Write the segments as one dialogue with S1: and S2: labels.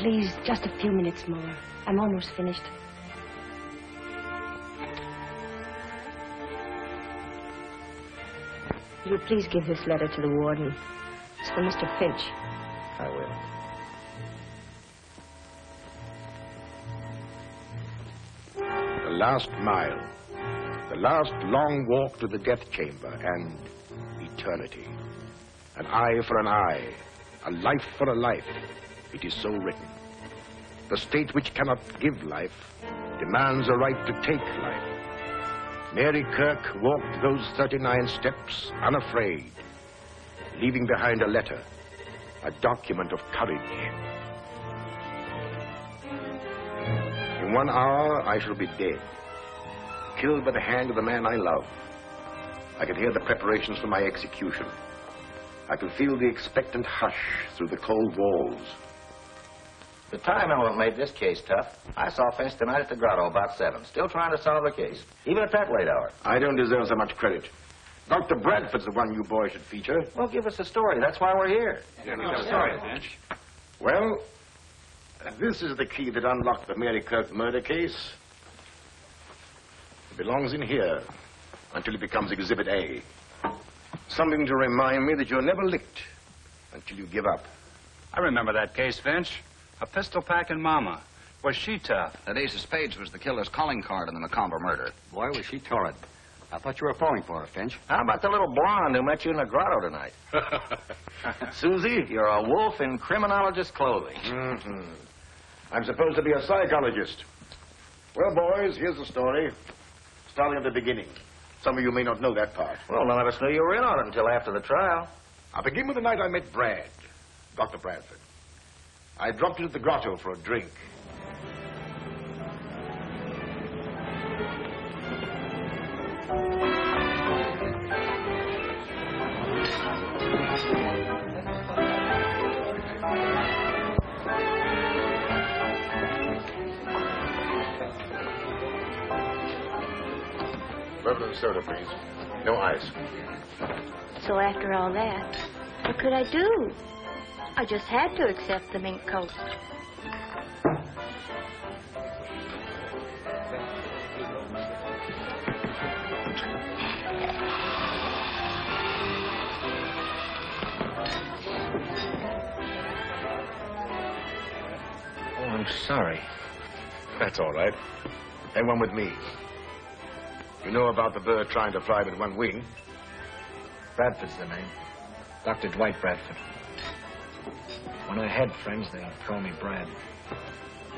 S1: please, just a few minutes more. I'm almost finished. Will you please give this letter to the warden? It's for Mr. Finch.
S2: I will.
S3: The last mile. The last long walk to the death chamber and eternity. An eye for an eye. A life for a life. It is so written. The state which cannot give life demands a right to take life. Mary Kirk walked those 39 steps unafraid, leaving behind a letter, a document of courage. In 1 hour, I shall be dead, killed by the hand of the man I love. I can hear the preparations for my execution. I can feel the expectant hush through the cold walls.
S2: The time element made this case tough. I saw Finch tonight at the grotto about 7, still trying to solve the case, even at that late hour.
S3: I don't deserve so much credit. Dr. Bradford's the one you boys should feature.
S2: Well, give us a story. That's why we're here.
S3: Sorry, Finch. Well, this is the key that unlocked the Mary Kirk murder case. It belongs in here until it becomes Exhibit A. Something to remind me that you're never licked until you give up.
S4: I remember that case, Finch. A pistol packing mama. Was she tough?
S5: That ace of spades was the killer's calling card in the Macomber murder.
S6: Boy, was she torrid. I thought you were falling for her, Finch.
S2: How about the little blonde who met you in the grotto tonight? Susie, you're a wolf in criminologist clothing.
S3: Mm-hmm. I'm supposed to be a psychologist. Well, boys, here's the story. Starting at the beginning. Some of you may not know that part.
S2: Well, none of us knew you were in on it until after the trial.
S3: I'll begin with the night I met Brad, Dr. Bradford. I dropped into the grotto for a drink. Bourbon and soda, please. No ice.
S1: So after all that, what could I do? I just had to accept the mink coat.
S2: Oh, I'm sorry.
S3: That's all right. Then one with me. You know about the bird trying to fly with one wing?
S2: Bradford's the name. Dr. Dwight Bradford. When I had friends, they called me Brad.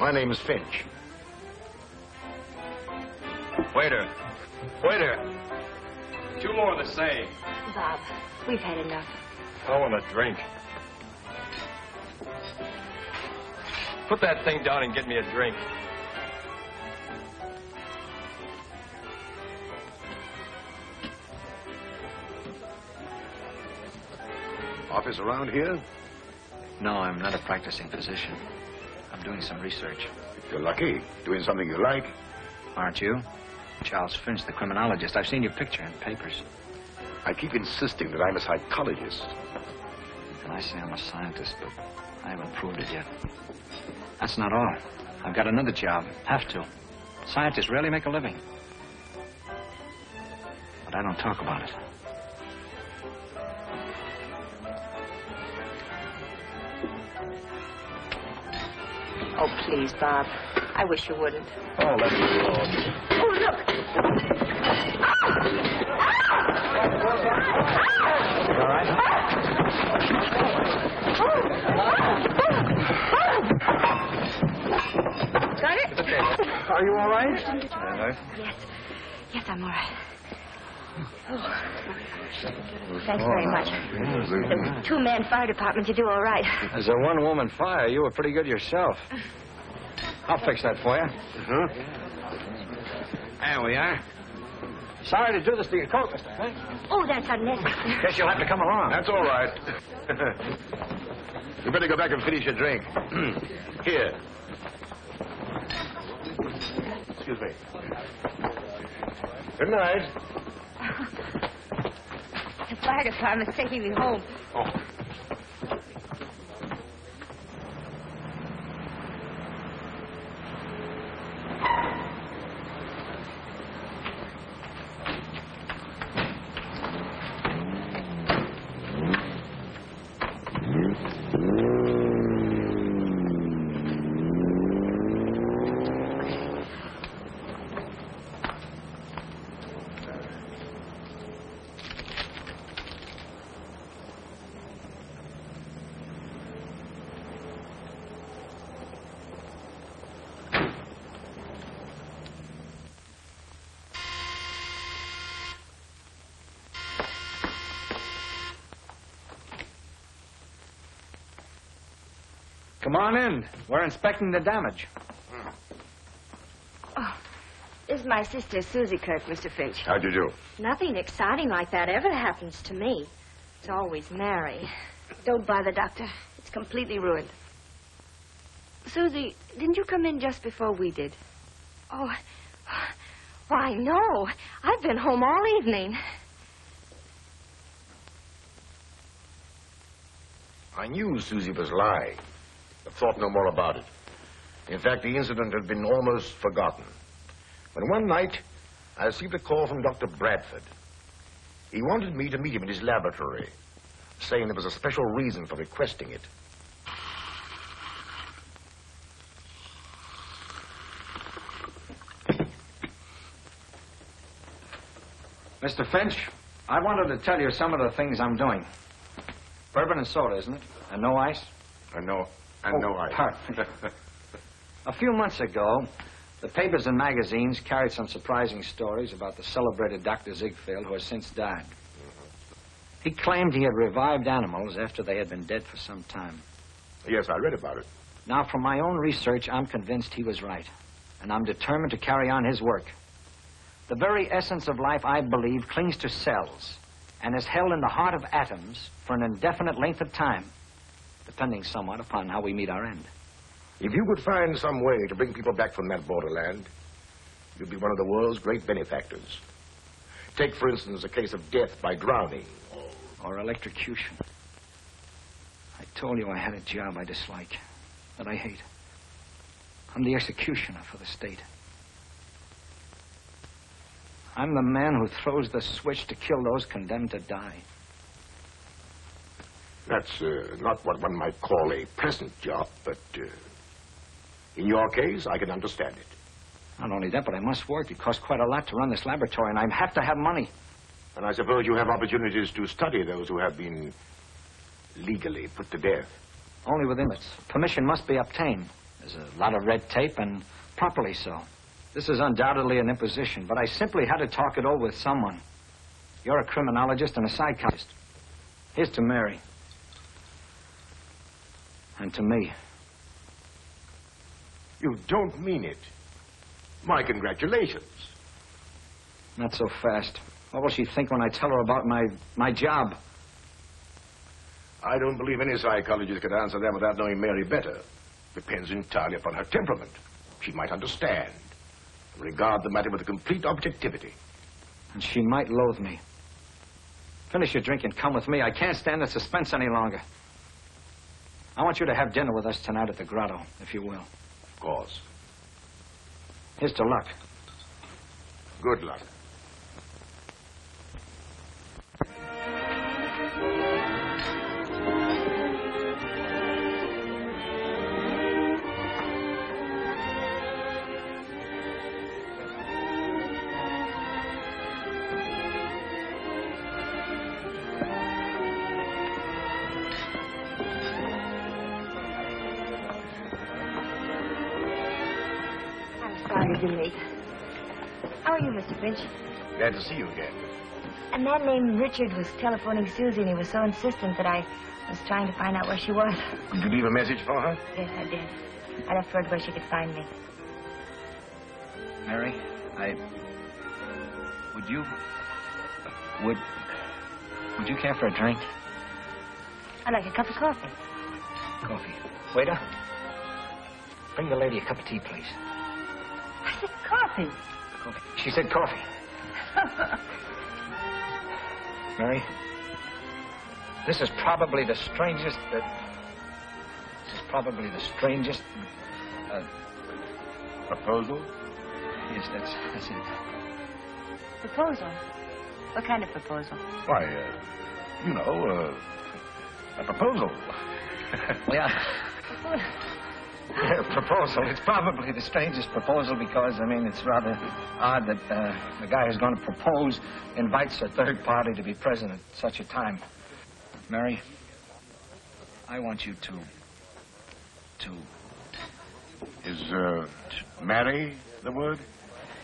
S3: My name is Finch.
S4: Waiter. Waiter. 2 more of the same.
S1: Bob, we've had enough.
S4: I want a drink. Put that thing down and get me a drink.
S3: Office around here?
S2: No, I'm not a practicing physician. I'm doing some research.
S3: You're lucky. Doing something you like.
S2: Aren't you? Charles Finch, the criminologist. I've seen your picture in papers.
S3: I keep insisting that I'm a psychologist.
S2: And I say I'm a scientist, but I haven't proved it yet. That's not all. I've got another job. Have to. Scientists rarely make a living. But I don't talk about it.
S1: Oh, please, Bob. I wish you wouldn't.
S4: Oh, let me alone.
S1: Oh, look.
S2: All right?
S1: Got it?
S2: Are you all right?
S1: Yes. Yes, I'm all right. Oh. Thanks very much. The 2-man fire department, you do all right.
S2: As a 1-woman fire, you were pretty good yourself. I'll fix that for you. There we are. Sorry to do this to your coat, Mr. Finch.
S1: Oh, that's unnecessary.
S2: Guess you'll have to come along.
S3: That's all right. You better go back and finish your drink. Here. Excuse me. Good night.
S1: The fire department's taking me home.
S3: Oh.
S2: Come on in. We're inspecting the damage.
S1: Oh, this is my sister, Susie Kirk, Mr. Finch.
S3: How'd you do?
S1: Nothing exciting like that ever happens to me. It's always Mary. Don't bother, Doctor. It's completely ruined. Susie, didn't you come in just before we did? Oh, why, no. I've been home all evening.
S3: I knew Susie was lying, but thought no more about it. In fact, the incident had been almost forgotten. When one night, I received a call from Dr. Bradford. He wanted me to meet him in his laboratory, saying there was a special reason for requesting it.
S2: Mr. Finch, I wanted to tell you some of the things I'm doing. Bourbon and soda, isn't it? And no ice?
S3: No ice.
S2: Pardon me. A few months ago, the papers and magazines carried some surprising stories about the celebrated Dr. Ziegfeld, who has since died. He claimed he had revived animals after they had been dead for some time.
S3: Yes, I read about it.
S2: Now, from my own research, I'm convinced he was right. And I'm determined to carry on his work. The very essence of life, I believe, clings to cells and is held in the heart of atoms for an indefinite length of time, depending somewhat upon how we meet our end.
S3: If you could find some way to bring people back from that borderland, you'd be one of the world's great benefactors. Take, for instance, a case of death by drowning.
S2: Or electrocution. I told you I had a job I dislike, that I hate. I'm the executioner for the state. I'm the man who throws the switch to kill those condemned to die.
S3: That's not what one might call a pleasant job, but in your case, I can understand it.
S2: Not only that, but I must work. It costs quite a lot to run this laboratory, and I have to have money.
S3: And I suppose you have opportunities to study those who have been legally put to death.
S2: Only with limits. Permission must be obtained. There's a lot of red tape, and properly so. This is undoubtedly an imposition, but I simply had to talk it over with someone. You're a criminologist and a psychiatrist. Here's to Mary. And to me.
S3: You don't mean it. My congratulations.
S2: Not so fast. What will she think when I tell her about my job?
S3: I don't believe any psychologist could answer that without knowing Mary better. Depends entirely upon her temperament. She might understand and regard the matter with a complete objectivity.
S2: And she might loathe me. Finish your drink and come with me. I can't stand the suspense any longer. I want you to have dinner with us tonight at the Grotto, if you will.
S3: Of course.
S2: Here's to luck.
S3: Good luck.
S1: How are you, Mr. Finch?
S3: Glad to see you again.
S1: A man named Richard was telephoning Susie, and he was so insistent that I was trying to find out where she was.
S3: Did you leave a message for her?
S1: Yes, I did. I left word where she could find me.
S2: Mary, Would you care for a drink?
S1: I'd like a cup of coffee.
S2: Coffee. Waiter, bring the lady a cup of tea, please.
S1: I said coffee.
S2: Coffee. She said coffee. Mary, this is probably the strangest
S3: Proposal?
S2: Yes, that's it.
S1: Proposal? What kind of proposal?
S3: Why, a proposal.
S2: Yeah. Yeah, proposal. It's probably the strangest proposal because, it's rather odd that the guy who's going to propose invites a third party to be present at such a time. Mary, I want you to...
S3: Is, marry the word?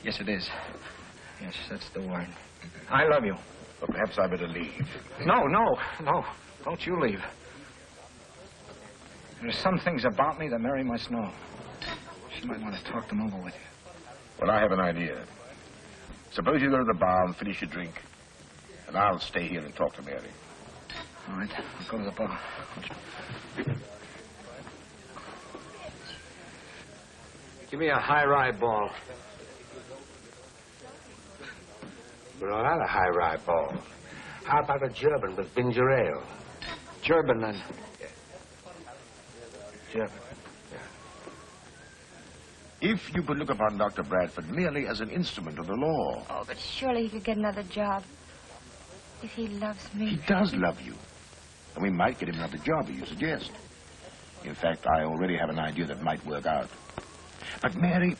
S2: Yes, it is. Yes, that's the word. I love you.
S3: Well, perhaps I better leave.
S2: No. Don't you leave. There are some things about me that Mary must know. She might want to talk them over with you.
S3: Well, I have an idea. Suppose you go to the bar and finish your drink, and I'll stay here and talk to Mary.
S2: All right, I'll go to the bar.
S7: Give me a high rye ball. We're all out of high rye ball. How about a German with ginger ale?
S2: German, then.
S7: Yeah.
S2: German.
S3: If you could look upon Dr. Bradford merely as an instrument of the law.
S1: Oh, but surely he could get another job. If he loves me.
S3: He does love you. And we might get him another job, as you suggest. In fact, I already have an idea that might work out. But, Mary,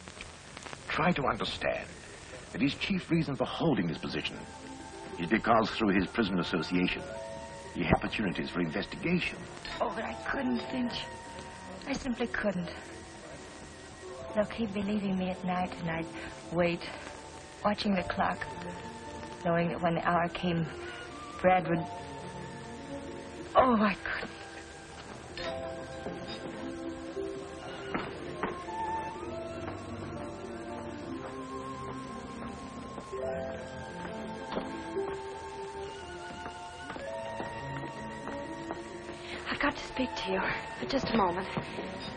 S3: try to understand that his chief reason for holding this position is because through his prison association, he had opportunities for investigation.
S1: Oh, but I couldn't, Finch. I simply couldn't. Look, he'd be leaving me at night, and I'd wait, watching the clock, knowing that when the hour came, Brad would... Oh, I couldn't. I've got to speak to you for just a moment.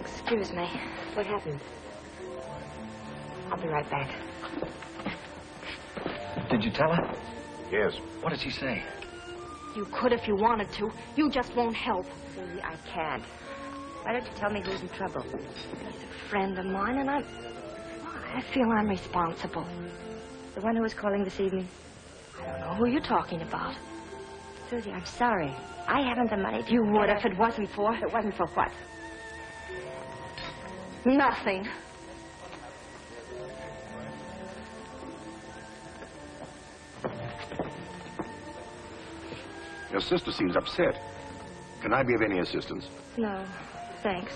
S1: Excuse me. What happened? I'll be right back.
S2: Did you tell her?
S3: Yes.
S2: What did she say?
S1: You could if you wanted to. You just won't help. Susie, I can't. Why don't you tell me who's in trouble? He's a friend of mine, and I feel I'm responsible. The one who was calling this evening? I don't know who you're talking about. Susie, I'm sorry. I haven't the money to... You would if it wasn't for... If it wasn't for what? Nothing.
S3: Your sister seems upset. Can I be of any assistance?
S1: No, thanks.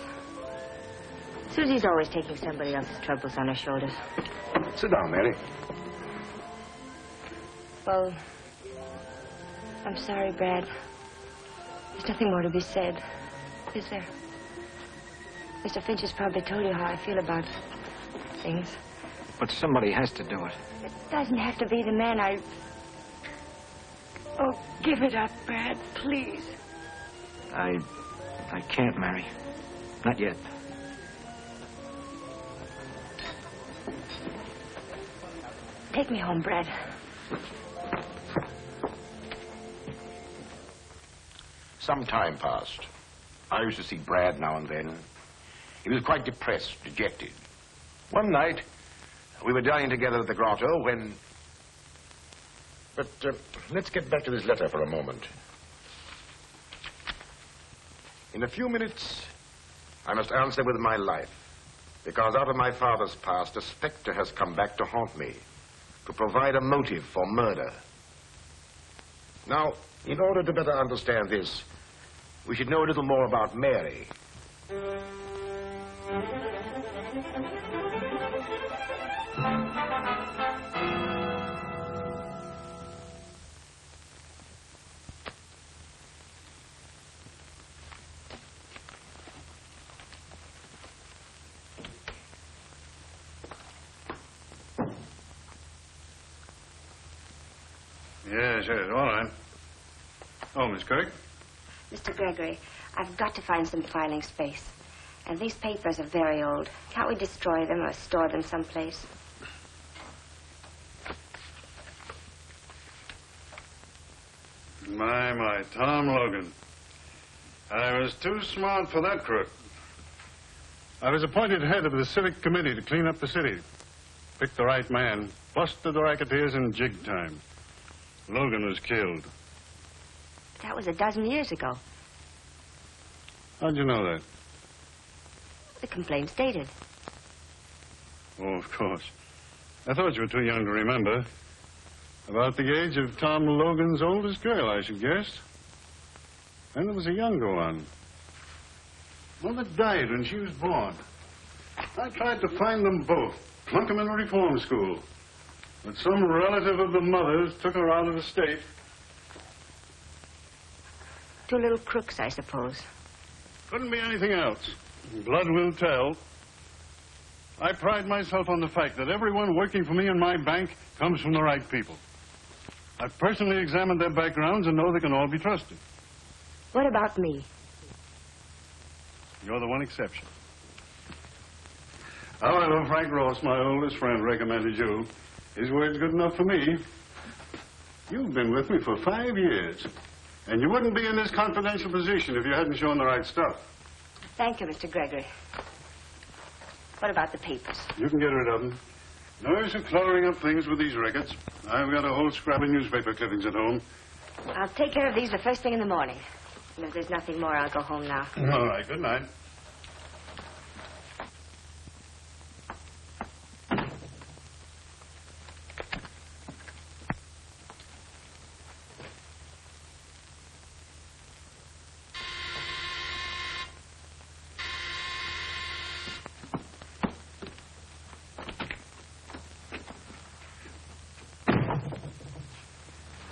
S1: Susie's always taking somebody else's troubles on her shoulders.
S3: Sit down, Mary.
S1: Well, I'm sorry, Brad. There's nothing more to be said, is there? Mr. Finch has probably told you how I feel about things.
S2: But somebody has to do it.
S1: It doesn't have to be the man I... Oh, give it up, Brad, please.
S2: I can't, Mary. Not yet.
S1: Take me home, Brad.
S3: Some time passed. I used to see Brad now and then. He was quite depressed, dejected. One night, we were dining together at the grotto when... But let's get back to this letter for a moment. In a few minutes, I must answer with my life, because out of my father's past, a specter has come back to haunt me, to provide a motive for murder. Now, in order to better understand this, we should know a little more about Mary.
S4: Yes, all right. Oh, Miss Kirk?
S1: Mr. Gregory, I've got to find some filing space. And these papers are very old. Can't we destroy them or store them someplace?
S4: My, Tom Logan. I was too smart for that crook. I was appointed head of the civic committee to clean up the city. Picked the right man, busted the racketeers in jig time. Logan was killed.
S1: That was a dozen years ago.
S4: How'd you know that?
S1: The complaint stated.
S4: Oh, of course. I thought you were too young to remember. About the age of Tom Logan's oldest girl, I should guess. And there was a younger one. One that died when she was born. I tried to find them both, plunk them in a reform school. But some relative of the mother's took her out of the state.
S1: Two little crooks, I suppose.
S4: Couldn't be anything else. Blood will tell. I pride myself on the fact that everyone working for me in my bank comes from the right people. I've personally examined their backgrounds and know they can all be trusted.
S1: What about me?
S4: You're the one exception. However, Frank Ross, my oldest friend, recommended you. His word's good enough for me. You've been with me for 5 years, and you wouldn't be in this confidential position if you hadn't shown the right stuff.
S1: Thank you, Mr. Gregory. What about the papers?
S4: You can get rid of them. No use of cluttering up things with these records. I've got a whole scrap of newspaper clippings at home.
S1: I'll take care of these the first thing in the morning. And if there's nothing more, I'll go home now.
S4: All right, good night.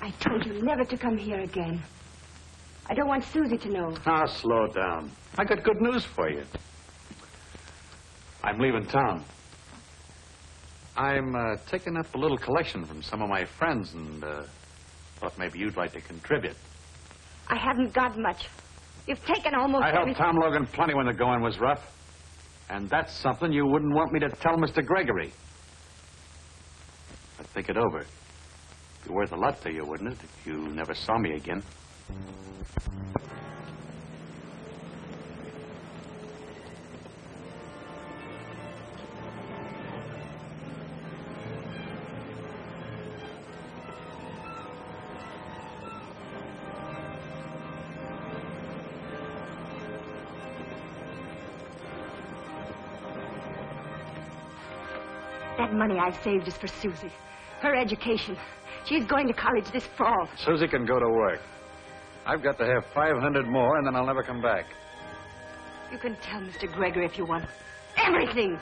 S1: I told you never to come here again. I don't want Susie to know.
S6: Ah, slow down. I got good news for you. I'm leaving town. I'm taking up a little collection from some of my friends and thought maybe you'd like to contribute.
S1: I haven't got much. You've taken almost
S6: I helped
S1: everything.
S6: Tom Logan plenty when the going was rough. And that's something you wouldn't want me to tell Mr. Gregory. But think it over. It'd be worth a lot to you, wouldn't it, if you never saw me again?
S1: That money I've saved is for Susie. Her education. She's going to college this fall.
S6: Susie can go to work. I've got to have 500 more, and then I'll never come back.
S1: You can tell Mr. Gregory if you want. Everything!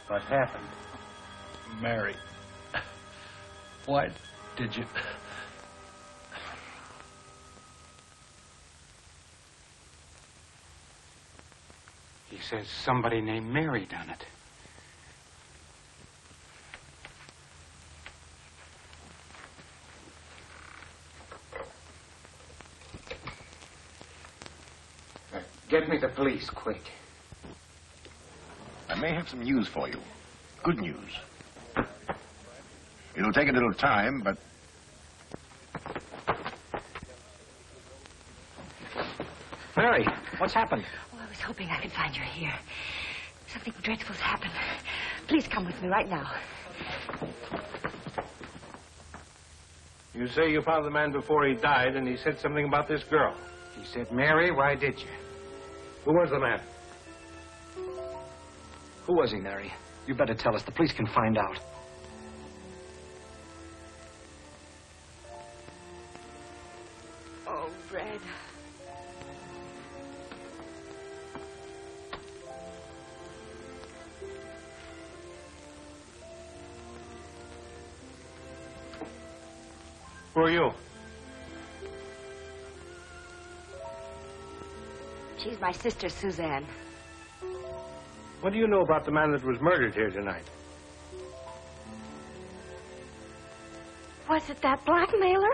S2: What happened?
S8: Mary, why did you...
S7: He says somebody named Mary done it. Get me the police, quick.
S3: I may have some news for you. Good news. It'll take a little time, but...
S2: Mary, what's happened?
S1: Oh, I was hoping I could find you here. Something dreadful's happened. Please come with me right now.
S7: You say you found the man before he died, and he said something about this girl. He said, Mary, why did you? Who was the man?
S2: Who was he, Mary? You better tell us. The police can find out.
S1: Oh, Red.
S7: Who are you?
S1: She's my sister, Suzanne.
S7: What do you know about the man that was murdered here tonight?
S1: Was it that blackmailer?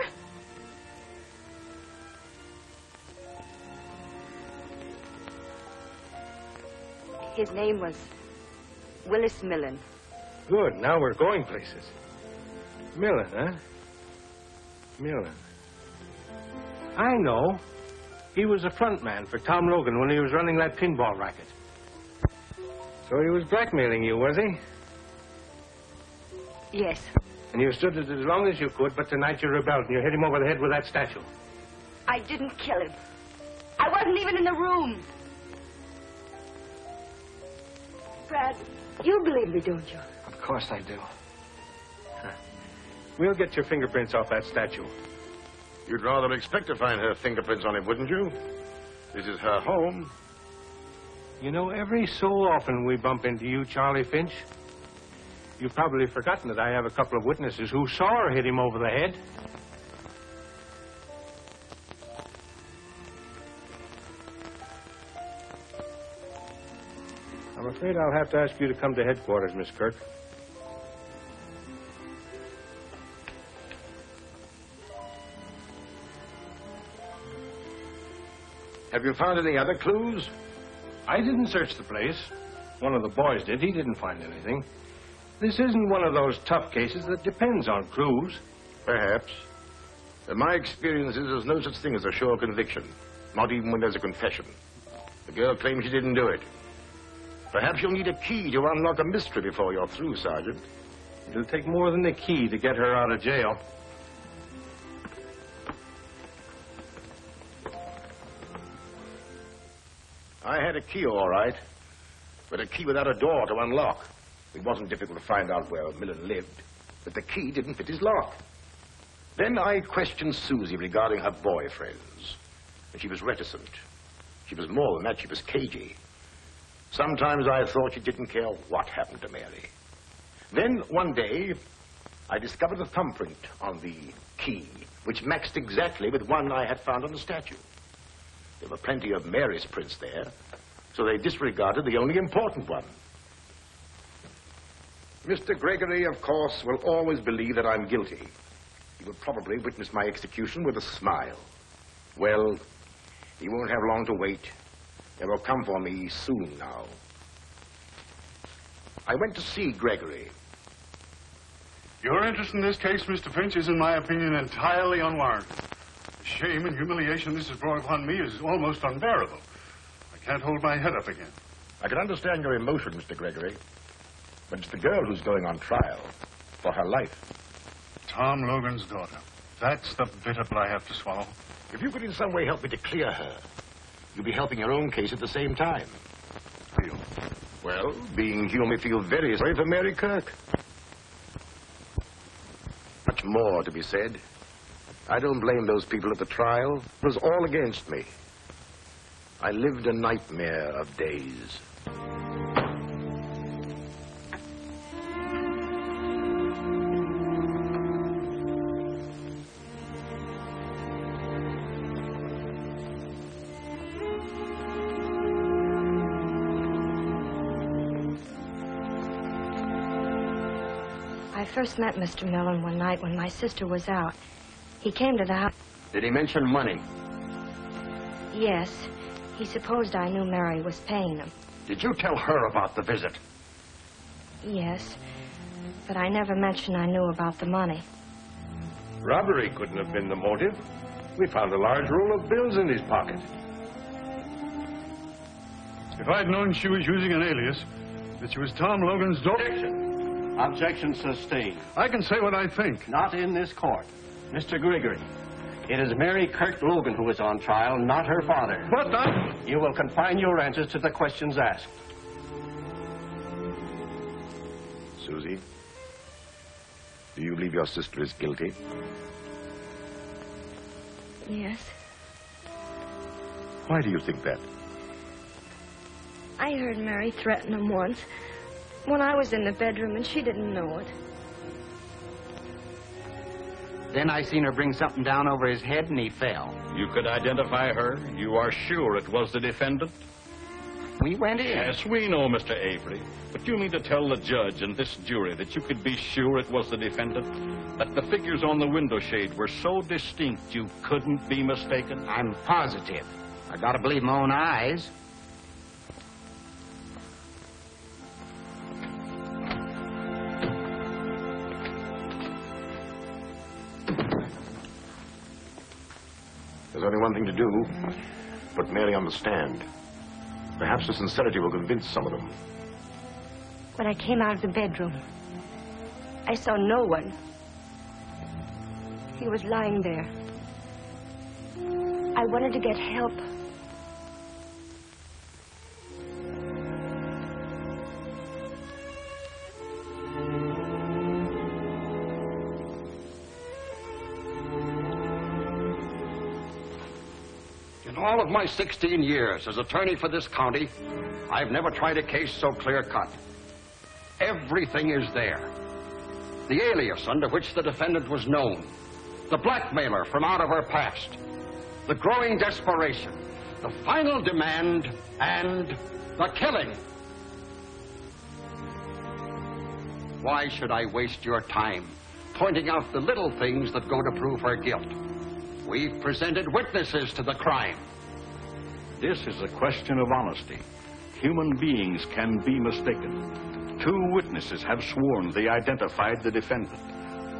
S1: His name was Willis Millen.
S7: Good. Now we're going places. Millen, huh? Millen. I know. He was a front man for Tom Logan when he was running that pinball racket. So he was blackmailing you, was he?
S1: Yes.
S7: And you stood it as long as you could, but tonight you rebelled and you hit him over the head with that statue.
S1: I didn't kill him. I wasn't even in the room. Brad, you believe me, don't you?
S2: Of course I do.
S7: We'll get your fingerprints off that statue.
S3: You'd rather expect to find her fingerprints on it, wouldn't you? This is her home.
S7: You know, every so often we bump into you, Charlie Finch. You've probably forgotten that I have a couple of witnesses who saw her hit him over the head. I'm afraid I'll have to ask you to come to headquarters, Miss Kirk.
S3: Have you found any other clues?
S7: I didn't search the place. One of the boys did. He didn't find anything. This isn't one of those tough cases that depends on clues.
S3: Perhaps. In my experience, there's no such thing as a sure conviction. Not even when there's a confession. The girl claims she didn't do it. Perhaps you'll need a key to unlock a mystery before you're through, Sergeant.
S7: It'll take more than a key to get her out of jail.
S3: I had a key, all right, but a key without a door to unlock. It wasn't difficult to find out where Millen lived, but the key didn't fit his lock. Then I questioned Susie regarding her boyfriends, and she was reticent. She was more than that, she was cagey. Sometimes I thought she didn't care what happened to Mary. Then, one day, I discovered a thumbprint on the key, which matched exactly with one I had found on the statue. There were plenty of Mary's prints there, so they disregarded the only important one. Mr. Gregory, of course, will always believe that I'm guilty. He will probably witness my execution with a smile. Well, he won't have long to wait. They will come for me soon now. I went to see Gregory.
S4: Your interest in this case, Mr. Finch, is, in my opinion, entirely unwarranted. The shame and humiliation this has brought upon me is almost unbearable. I can't hold my head up again.
S3: I can understand your emotion, Mr. Gregory, but it's the girl who's going on trial for her life.
S4: Tom Logan's daughter. That's the bitter pill I have to swallow.
S3: If you could in some way help me to clear her, you'll be helping your own case at the same time.
S4: You?
S3: Well, being human, we feel very sorry for Mary Kirk. Much more to be said. I don't blame those people at the trial. It was all against me. I lived a nightmare of days.
S1: I first met Mr. Millen one night when my sister was out. He came to the house.
S6: Did he mention money?
S1: Yes. He supposed I knew Mary was paying him.
S6: Did you tell her about the visit?
S1: Yes. But I never mentioned I knew about the money.
S7: Robbery couldn't have been the motive. We found a large roll of bills in his pocket.
S4: If I'd known she was using an alias, that she was Tom Logan's daughter...
S9: Objection sustained.
S4: I can say what I think.
S9: Not in this court. Mr. Gregory, it is Mary Kirk Logan who is on trial, not her father.
S4: But I...
S9: You will confine your answers to the questions asked.
S3: Susie, do you believe your sister is guilty?
S1: Yes.
S3: Why do you think that?
S1: I heard Mary threaten him once when I was in the bedroom and she didn't know it.
S5: Then I seen her bring something down over his head and he fell.
S8: You could identify her? You are sure it was the defendant?
S5: We went in.
S8: Yes, we know, Mr. Avery. But you mean to tell the judge and this jury that you could be sure it was the defendant? That the figures on the window shade were so distinct you couldn't be mistaken?
S5: I'm positive. I gotta believe my own eyes.
S3: There's only one thing to do. Put Mary on the stand. Perhaps her sincerity will convince some of them.
S1: When I came out of the bedroom, I saw no one. He was lying there. I wanted to get help.
S9: In all of my 16 years as attorney for this county, I've never tried a case so clear-cut. Everything is there. The alias under which the defendant was known, the blackmailer from out of her past, the growing desperation, the final demand, and the killing. Why should I waste your time pointing out the little things that go to prove her guilt? We've presented witnesses to the crime.
S8: This is a question of honesty. Human beings can be mistaken. 2 witnesses have sworn they identified the defendant.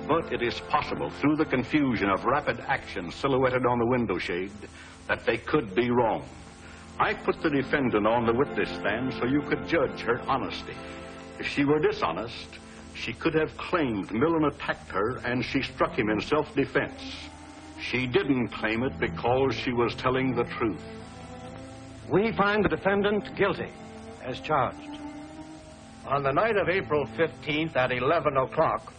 S8: But it is possible, through the confusion of rapid action silhouetted on the window shade, that they could be wrong. I put the defendant on the witness stand so you could judge her honesty. If she were dishonest, she could have claimed Millen attacked her and she struck him in self-defense. She didn't claim it because she was telling the truth.
S7: We find the defendant guilty, as charged. On the night of April 15th at 11 o'clock,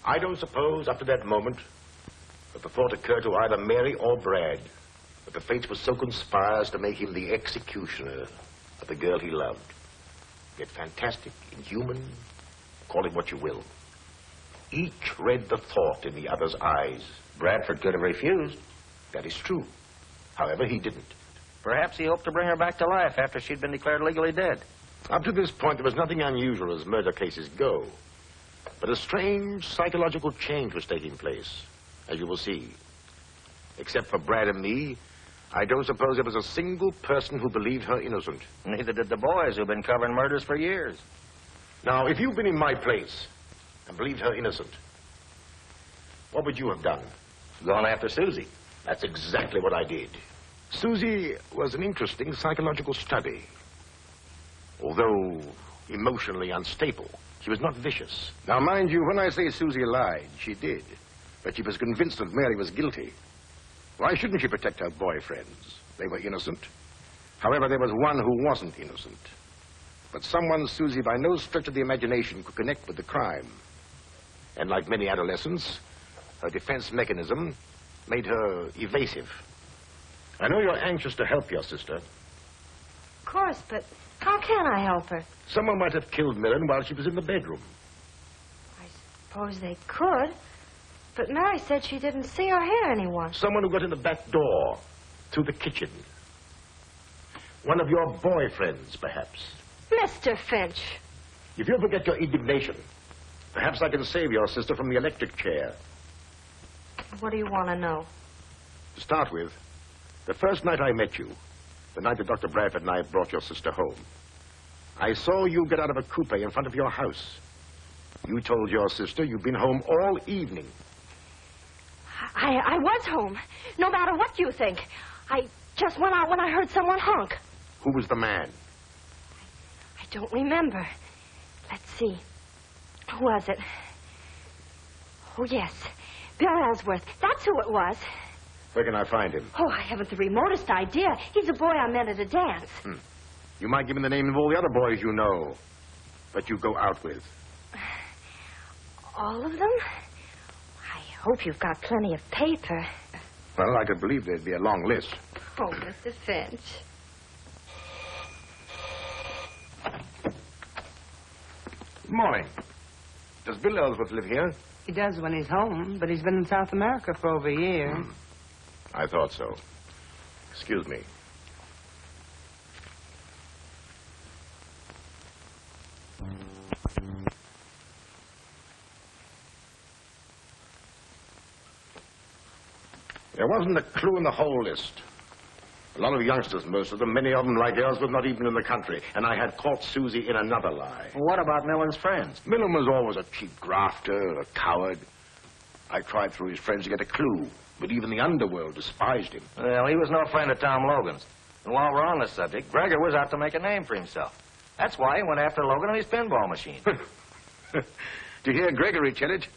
S3: I don't suppose, up to that moment, that the thought occurred to either Mary or Brad that the fates would so conspire as to make him the executioner of the girl he loved. Yet fantastic, inhuman, call it what you will. Each read the thought in the other's eyes.
S2: Bradford could have refused.
S3: That is true. However, he didn't.
S2: Perhaps he hoped to bring her back to life after she'd been declared legally dead.
S3: Up to this point, there was nothing unusual as murder cases go. But a strange psychological change was taking place, as you will see. Except for Brad and me, I don't suppose there was a single person who believed her innocent.
S2: Neither did the boys who've been covering murders for years.
S3: Now, if you'd been in my place and believed her innocent, what would you have done?
S2: Gone after Susie.
S3: That's exactly what I did. Susie was an interesting psychological study. Although emotionally unstable, she was not vicious.
S7: Now, mind you, when I say Susie lied, she did. But she was convinced that Mary was guilty. Why shouldn't she protect her boyfriends? They were innocent. However, there was one who wasn't innocent. But someone Susie, by no stretch of the imagination, could connect with the crime. And like many adolescents, her defense mechanism made her evasive. I know you're anxious to help your sister.
S1: Of course, but how can I help her?
S3: Someone might have killed Millen while she was in the bedroom.
S1: I suppose they could. But Mary said she didn't see or hear anyone.
S3: Someone who got in the back door, through the kitchen. One of your boyfriends, perhaps.
S1: Mr. Finch.
S3: If you'll forget your indignation, perhaps I can save your sister from the electric chair.
S1: What do you want to know?
S3: To start with, the first night I met you, the night that Dr. Bradford and I brought your sister home, I saw you get out of a coupe in front of your house. You told your sister you'd been home all evening.
S1: I was home, no matter what you think. I just went out when I heard someone honk.
S3: Who was the man?
S1: I don't remember. Let's see. Who was it? Oh, yes. Bill Ellsworth. That's who it was.
S3: Where can I find him?
S1: Oh, I haven't the remotest idea. He's a boy I met at a dance.
S3: You might give me the name of all the other boys you know, that you go out with.
S1: All of them? I hope you've got plenty of paper.
S3: Well, I could believe there'd be a long list.
S1: Oh, Mr. Finch.
S3: Good morning. Does Bill Ellsworth live here?
S10: He does when he's home, but he's been in South America for over a year.
S3: I thought so. Excuse me. There wasn't a clue in the whole list. A lot of youngsters, most of them, many of them like Ellsworth, not even in the country. And I had caught Susie in another lie.
S2: Well, what about Millen's friends?
S3: Millen was always a cheap grafter, a coward. I tried through his friends to get a clue, but even the underworld despised him.
S2: Well, he was no friend of Tom Logan's. And while we're on the subject, Gregor was out to make a name for himself. That's why he went after Logan and his pinball machine.
S3: To hear Gregory tell it,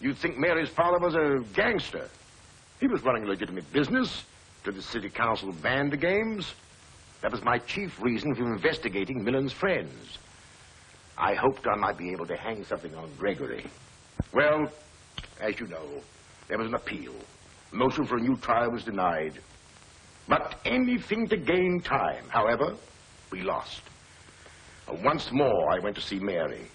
S3: you'd think Mary's father was a gangster. He was running a legitimate business, to the city council banned the games. That was my chief reason for investigating Millen's friends. I hoped I might be able to hang something on Gregory. Well, as you know, there was an appeal. Motion for a new trial was denied. But anything to gain time. However, we lost. Once more, I went to see Mary.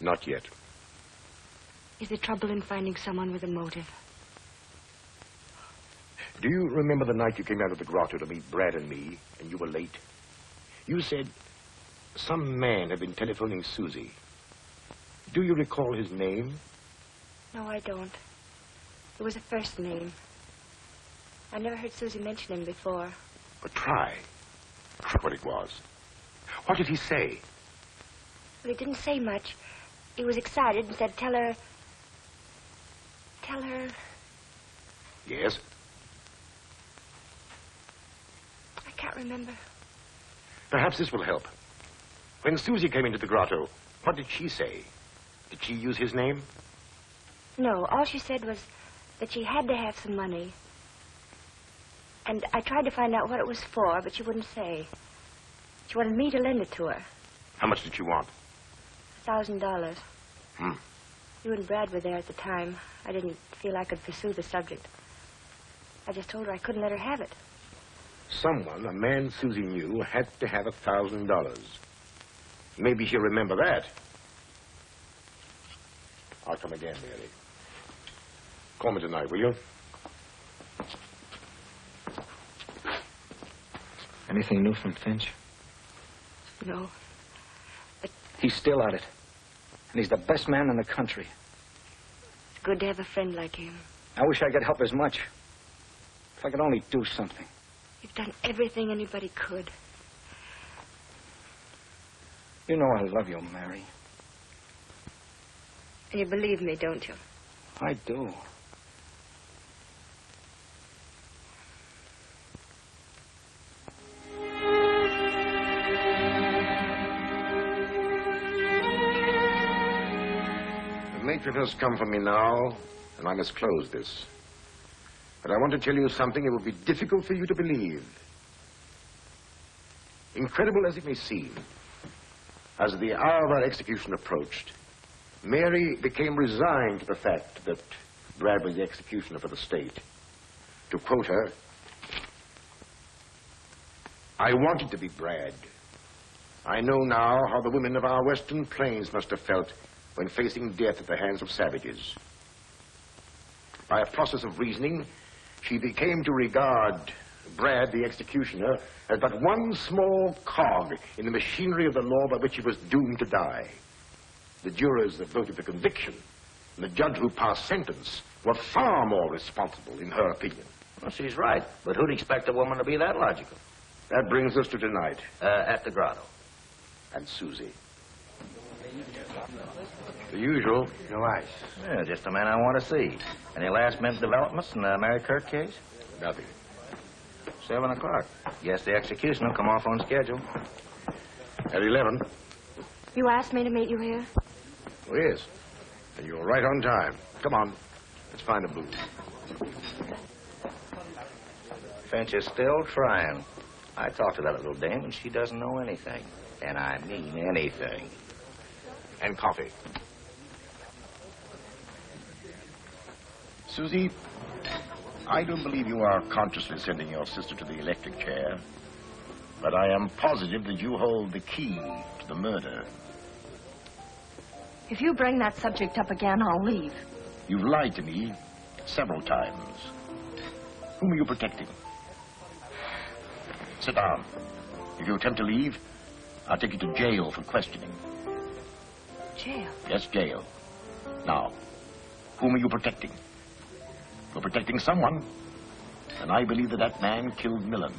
S3: Not yet.
S1: Is there trouble in finding someone with a motive?
S3: Do you remember the night you came out of the grotto to meet Brad and me, and you were late? You said some man had been telephoning Susie. Do you recall his name?
S1: No, I don't. It was a first name. I never heard Susie mention him before.
S3: But try. Try what it was. What did he say?
S1: Well, he didn't say much. He was excited and said, tell her...
S3: Yes?
S1: I can't remember.
S3: Perhaps this will help. When Susie came into the grotto, what did she say? Did she use his name?
S1: No, all she said was that she had to have some money. And I tried to find out what it was for, but she wouldn't say. She wanted me to lend it to her.
S3: How much did she want?
S1: $1,000.
S3: Hmm.
S1: You and Brad were there at the time. I didn't feel I could pursue the subject. I just told her I couldn't let her have it.
S3: Someone, a man Susie knew, had to have $1,000. Maybe she'll remember that. I'll come again, Mary. Call me tonight, will you?
S2: Anything new from Finch?
S1: No.
S2: He's still at it. And he's the best man in the country.
S1: It's good to have a friend like him.
S2: I wish I could help as much. If I could only do something.
S1: You've done everything anybody could.
S2: You know I love you, Mary.
S1: And you believe me, don't you?
S2: I do.
S3: The matron has come for me now, and I must close this. But I want to tell you something it will be difficult for you to believe. Incredible as it may seem, as the hour of our execution approached, Mary became resigned to the fact that Brad was the executioner for the state. To quote her, I wanted to be Brad. I know now how the women of our western plains must have felt when facing death at the hands of savages. By a process of reasoning, she became to regard Brad, the executioner, as but one small cog in the machinery of the law by which he was doomed to die. The jurors that voted for conviction and the judge who passed sentence were far more responsible, in her opinion.
S2: Well, she's right. But who'd expect a woman to be that logical?
S3: That brings us to tonight.
S2: At the grotto.
S3: And Susie. The usual.
S7: No ice.
S2: Yeah, just the man I want to see. Any last-minute developments in the Mary Kirk case?
S3: Nothing.
S2: 7 o'clock. Guess the execution will come off on schedule.
S3: At 11.
S1: You asked me to meet you here?
S3: Oh, yes. And you're right on time. Come on. Let's find a booth.
S2: Finch is still trying. I talked to that little dame, and she doesn't know anything. And I mean anything.
S3: And coffee. Susie, I don't believe you are consciously sending your sister to the electric chair, but I am positive that you hold the key to the murder.
S1: If you bring that subject up again, I'll leave.
S3: You've lied to me several times. Whom are you protecting? Sit down. If you attempt to leave, I'll take you to jail for questioning.
S1: Jail?
S3: Yes, jail. Now, whom are you protecting? You're protecting someone, and I believe that that man killed Millen.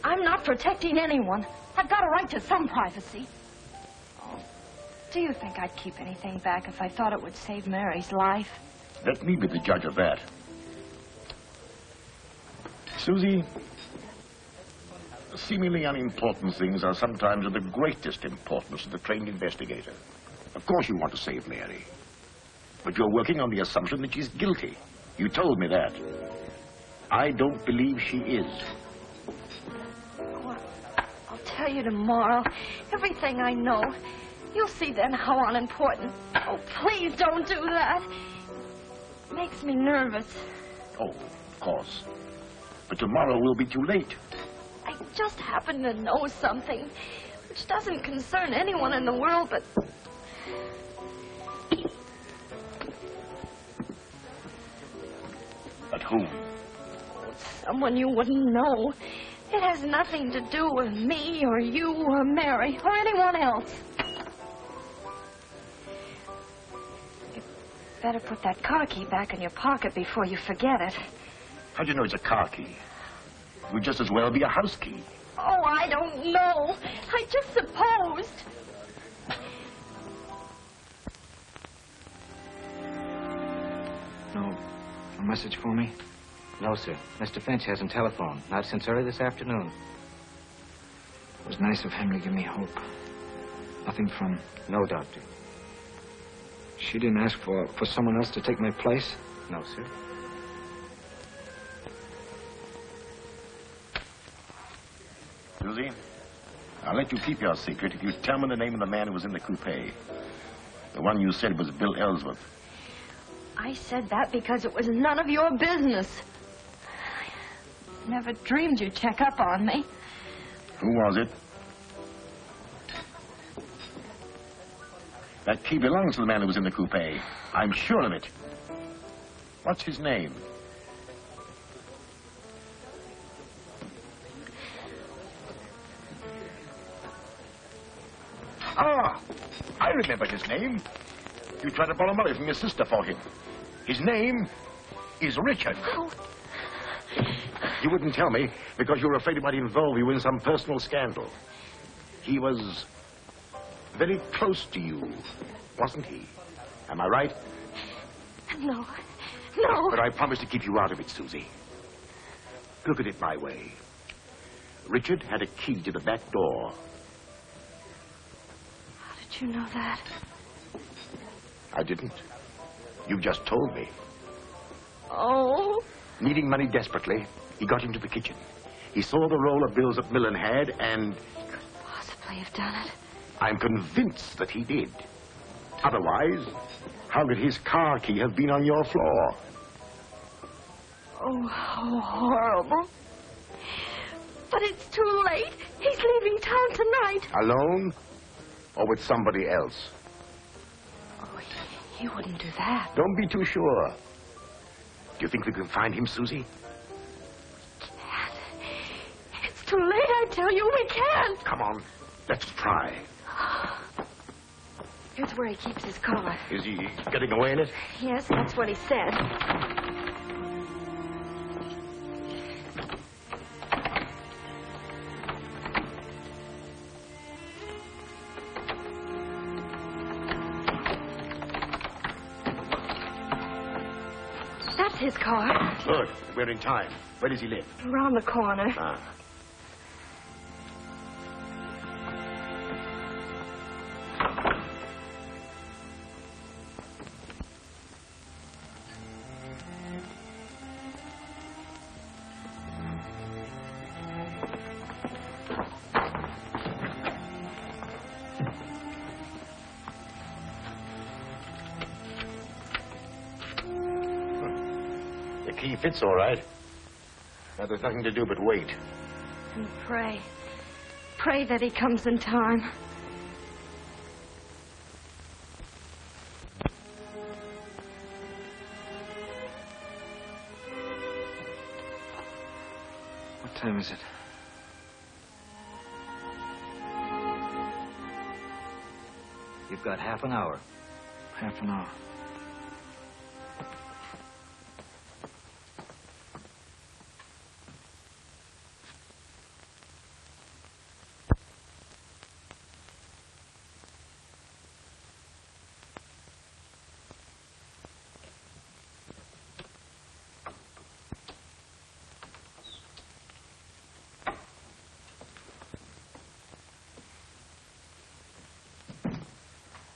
S1: I'm not protecting anyone. I've got a right to some privacy. Oh, do you think I'd keep anything back if I thought it would save Mary's life?
S3: Let me be the judge of that. Susie, seemingly unimportant things are sometimes of the greatest importance to the trained investigator. Of course you want to save Mary, but you're working on the assumption that she's guilty. You told me that. I don't believe she is.
S1: Oh, I'll tell you tomorrow everything I know. You'll see then how unimportant. Oh, please don't do that. It makes me nervous.
S3: Oh, of course. But tomorrow will be too late.
S1: I just happen to know something which doesn't concern anyone in the world but...
S3: But whom?
S1: Someone you wouldn't know. It has nothing to do with me or you or Mary or anyone else. You better put that car key back in your pocket before you forget it.
S3: How do you know it's a car key? It would just as well be a house key.
S1: Oh, I don't know. I just supposed.
S2: No message for me? No, sir. Mr. Finch hasn't telephoned. Not since early this afternoon. It was nice of him to give me hope. Nothing from... No, Doctor. She didn't ask for someone else to take my place? No, sir.
S3: Susie, I'll let you keep your secret if you tell me the name of the man who was in the coupe. The one you said was Bill Ellsworth.
S1: I said that because it was none of your business. I never dreamed you'd check up on me.
S3: Who was it? That key belongs to the man who was in the coupe. I'm sure of it. What's his name? Ah, I remember his name. You tried to borrow money from your sister for him. His name is Richard.
S1: Oh.
S3: You wouldn't tell me because you were afraid it might involve you in some personal scandal. He was very close to you, wasn't he? Am I right?
S1: No. No.
S3: But I promised to keep you out of it, Susie. Look at it my way. Richard had a key to the back door.
S1: How did you know that?
S3: I didn't. You just told me.
S1: Oh.
S3: Needing money desperately, he got into the kitchen. He saw the roll of bills that Millen had, and...
S1: He couldn't possibly have done it.
S3: I'm convinced that he did. Otherwise, how could his car key have been on your floor?
S1: Oh, how horrible. But it's too late. He's leaving town tonight.
S3: Alone? Or with somebody else?
S1: Oh, he wouldn't do that.
S3: Don't be too sure. Do you think we can find him, Susie?
S1: Can't. It's too late, I tell you. We can't.
S3: Come on. Let's try.
S1: Here's where he keeps his car.
S3: Is he getting away in it?
S1: Yes, that's what he said. That's his car.
S3: Good. We're in time. Where does he live?
S1: Around the corner.
S3: Ah. key fits all right. Now, there's nothing to do but wait.
S1: And pray. Pray that he comes in time.
S2: What time is it?
S11: You've got half an hour.
S2: Half an hour.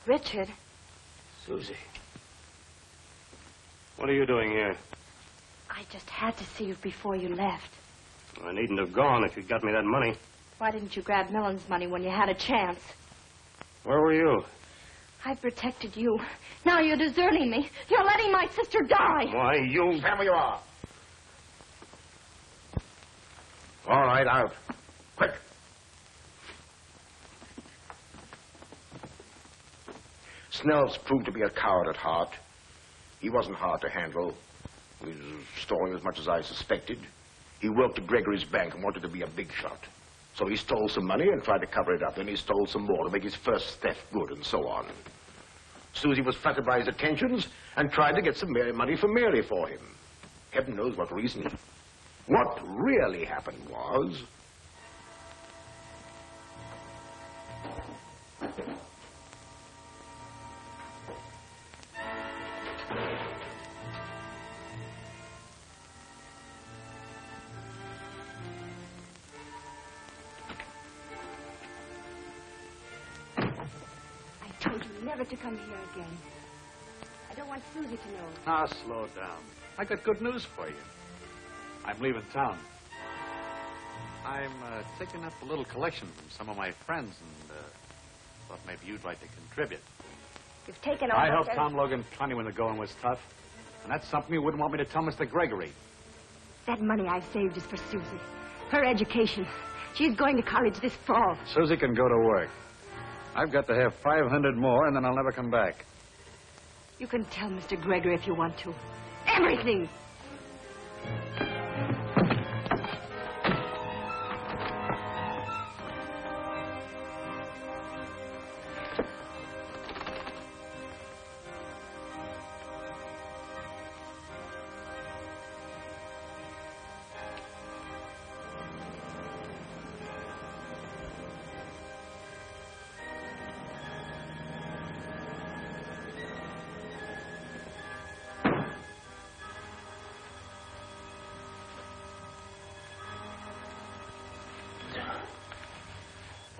S1: Richard.
S7: Susie. What are you doing here?
S1: I just had to see you before you left.
S7: I needn't have gone if you'd got me that money.
S1: Why didn't you grab Millen's money when you had a chance?
S7: Where were you?
S1: I protected you. Now you're deserting me. You're letting my sister die.
S7: Why, you...
S3: Stand where you are. All right, out. Quick. Snell's proved to be a coward at heart. He wasn't hard to handle. He was storing as much as I suspected. He worked at Gregory's bank and wanted to be a big shot. So he stole some money and tried to cover it up. Then he stole some more to make his first theft good, and so on. Susie was flattered by his attentions and tried to get some money from Mary for him. Heaven knows what reason. What really happened was...
S1: Never to come here again. I don't want Susie to know.
S6: Ah, slow down. I got good news for you. I'm leaving town. I'm taking up a little collection from some of my friends and thought maybe you'd like to contribute.
S1: You've taken all
S6: I helped Tom Logan plenty when the going was tough. And that's something you wouldn't want me to tell Mr. Gregory.
S1: That money I've saved is for Susie. Her education. She's going to college this fall.
S6: Susie can go to work. I've got to have 500 more, and then I'll never come back.
S1: You can tell Mr. Gregory if you want to. Everything!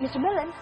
S1: Mr. Millen?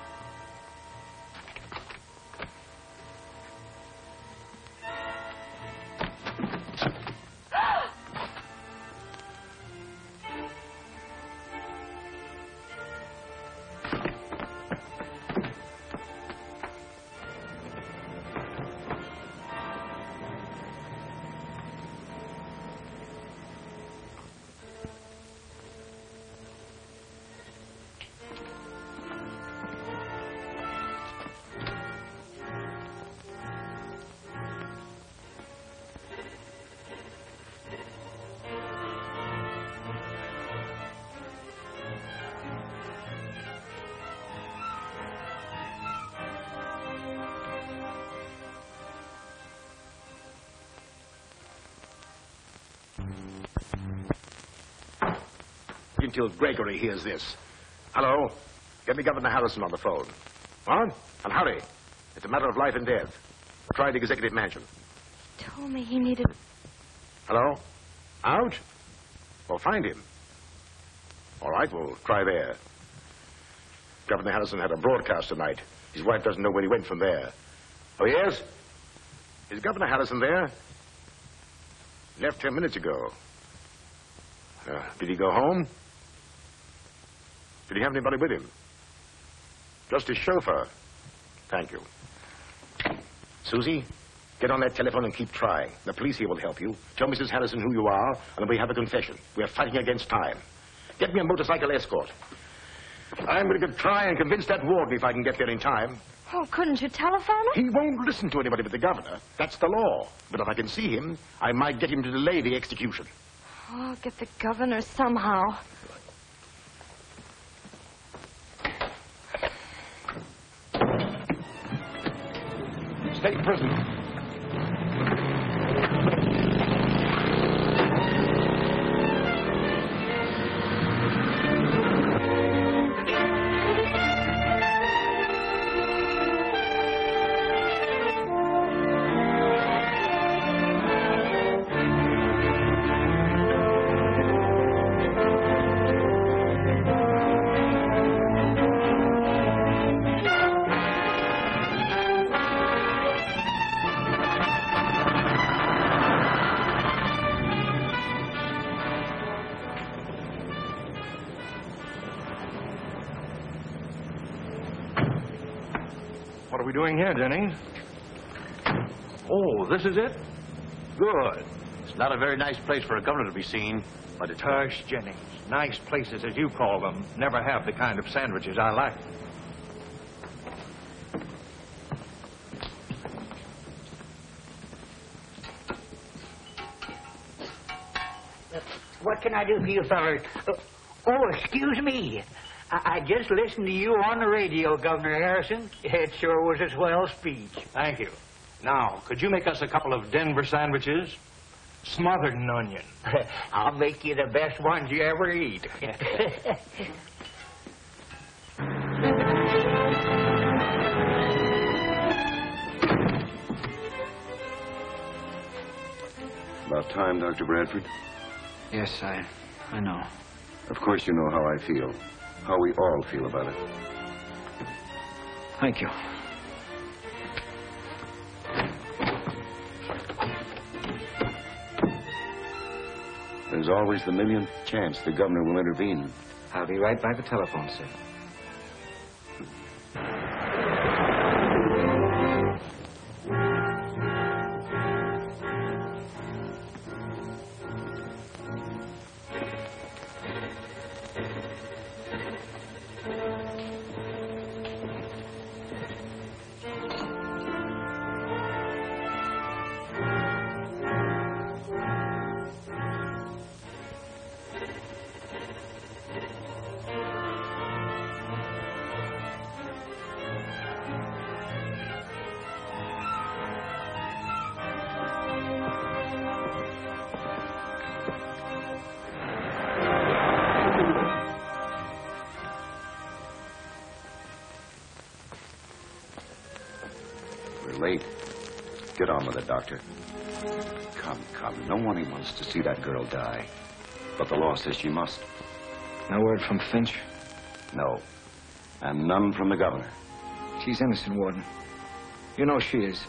S3: Until Gregory hears this. Hello? Get me Governor Harrison on the phone. What? And hurry. It's a matter of life and death. Try the Executive Mansion.
S1: He told me he needed...
S3: Hello? Out? Well, find him. All right, we'll try there. Governor Harrison had a broadcast tonight. His wife doesn't know where he went from there. Oh, yes? Is Governor Harrison there? Left 10 minutes ago. Did he go home? Did he have anybody with him? Just his chauffeur. Thank you. Susie, Get on that telephone and keep trying. The police here will help you. Tell Mrs. Harrison who you are, and we have a confession. We're fighting against time. Get me a motorcycle escort. I'm going to try and convince that warden if I can get there in time.
S1: Oh, couldn't you telephone him?
S3: He won't listen to anybody but the governor. That's the law. But if I can see him, I might get him to delay the execution.
S1: Oh, I'll get the governor somehow.
S3: State prison.
S7: What are we doing here, Jennings? Oh, this is it? Good.
S6: It's not a very nice place for a governor to be seen, but it's...
S7: Hush, Jennings. Nice places, as you call them, never have the kind of sandwiches I like.
S12: What can I do for you, fellas? Oh, excuse me. I just listened to you on the radio, Governor Harrison. It sure was a swell speech.
S7: Thank you. Now, could you make us a couple of Denver sandwiches? Smothered in onion.
S12: I'll make you the best ones you ever eat.
S13: About time, Dr. Bradford.
S2: Yes, I know.
S13: Of course you know how I feel. How we all feel about it.
S2: Thank you.
S13: There's always the millionth chance the governor will intervene.
S2: I'll be right by the telephone, sir.
S13: Late. Get on with it, Doctor. Come. No one wants to see that girl die. But the law says she must.
S2: No word from Finch?
S13: No. And none from the governor.
S2: She's innocent, Warden. You know she is.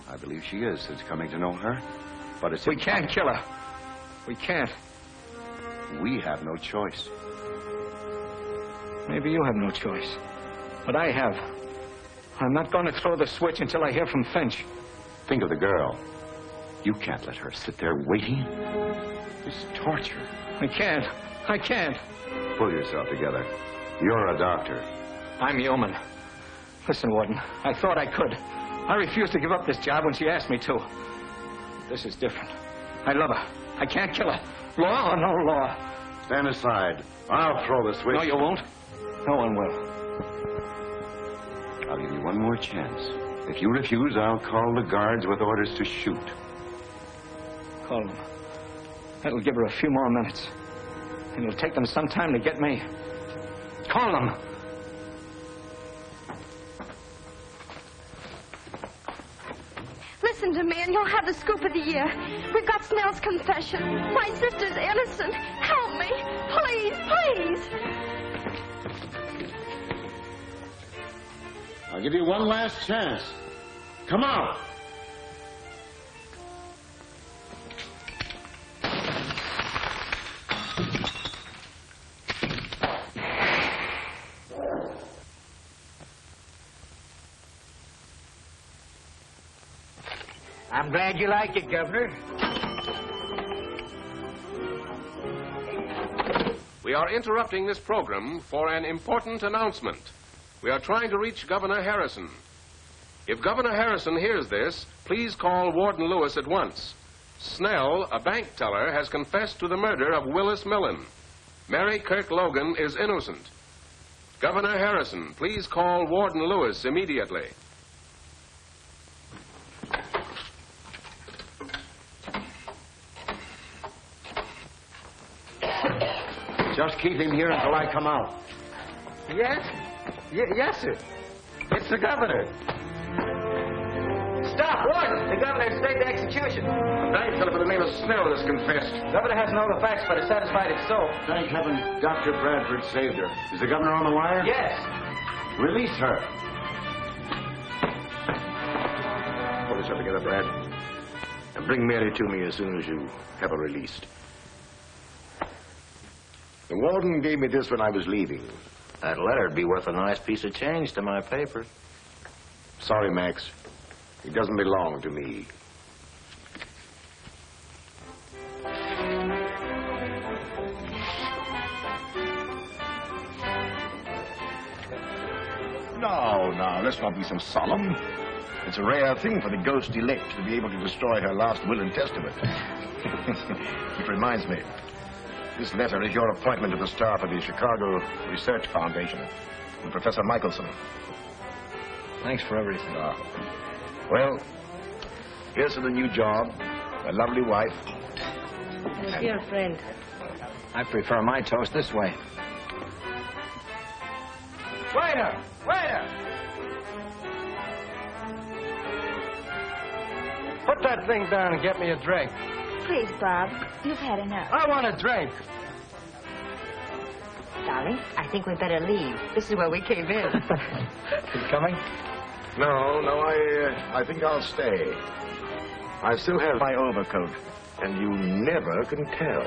S13: I believe she is. It's coming to know her. But it's...
S2: We can't kill her. We can't.
S13: We have no choice.
S2: Maybe you have no choice. But I have. I'm not going to throw the switch until I hear from Finch.
S13: Think of the girl. You can't let her sit there waiting. It's torture.
S2: I can't.
S13: Pull yourself together. You're a doctor.
S2: I'm human. Listen, Warden, I thought I could. I refused to give up this job when she asked me to. This is different. I love her. I can't kill her. Law or no law.
S13: Stand aside. I'll throw the switch.
S2: No, you won't. No one will.
S13: I'll give you one more chance. If you refuse, I'll call the guards with orders to shoot.
S2: Call them. That'll give her a few more minutes. And it'll take them some time to get me. Call them.
S1: Listen to me and you'll have the scoop of the year. We've got Snell's confession. My sister's innocent. Help me. Please.
S14: I'll give you one last chance. Come on.
S12: I'm glad you like it, Governor.
S15: We are interrupting this program for an important announcement. We are trying to reach Governor Harrison. If Governor Harrison hears this, please call Warden Lewis at once. Snell, a bank teller, has confessed to the murder of Willis Millen. Mary Kirk Logan is innocent. Governor Harrison, please call Warden Lewis immediately.
S9: Just keep him here until I come out.
S2: Yes? Yes, sir. It's the governor. Stop! Warden! The governor has stayed the execution.
S3: A bank teller by the name of Snell has confessed.
S2: The governor hasn't all the facts, but is satisfied it's so.
S14: Thank heaven Dr. Bradford saved her. Is the governor on the wire?
S2: Yes.
S14: Release her.
S3: Pull yourself together, Brad. And bring Mary to me as soon as you have her released. The warden gave me this when I was leaving.
S11: That letter'd be worth a nice piece of change to my paper.
S3: Sorry, Max. It doesn't belong to me. No, let's not be so solemn. It's a rare thing for the ghost elect to be able to destroy her last will and testament. It reminds me, this letter is your appointment to the staff of the Chicago Research Foundation and Professor Michelson.
S2: Thanks for everything.
S3: Well, here's to the new job, a lovely wife.
S1: Dear friend.
S2: I prefer my toast this way. Waiter! Waiter!
S7: Put that thing down and get me a drink.
S16: Please, Bob, you've had enough.
S7: I want a drink.
S1: Darling, I think we'd better leave. This is where we came in.
S2: You coming?
S3: No, I think I'll stay. I still have my overcoat, and you never can tell.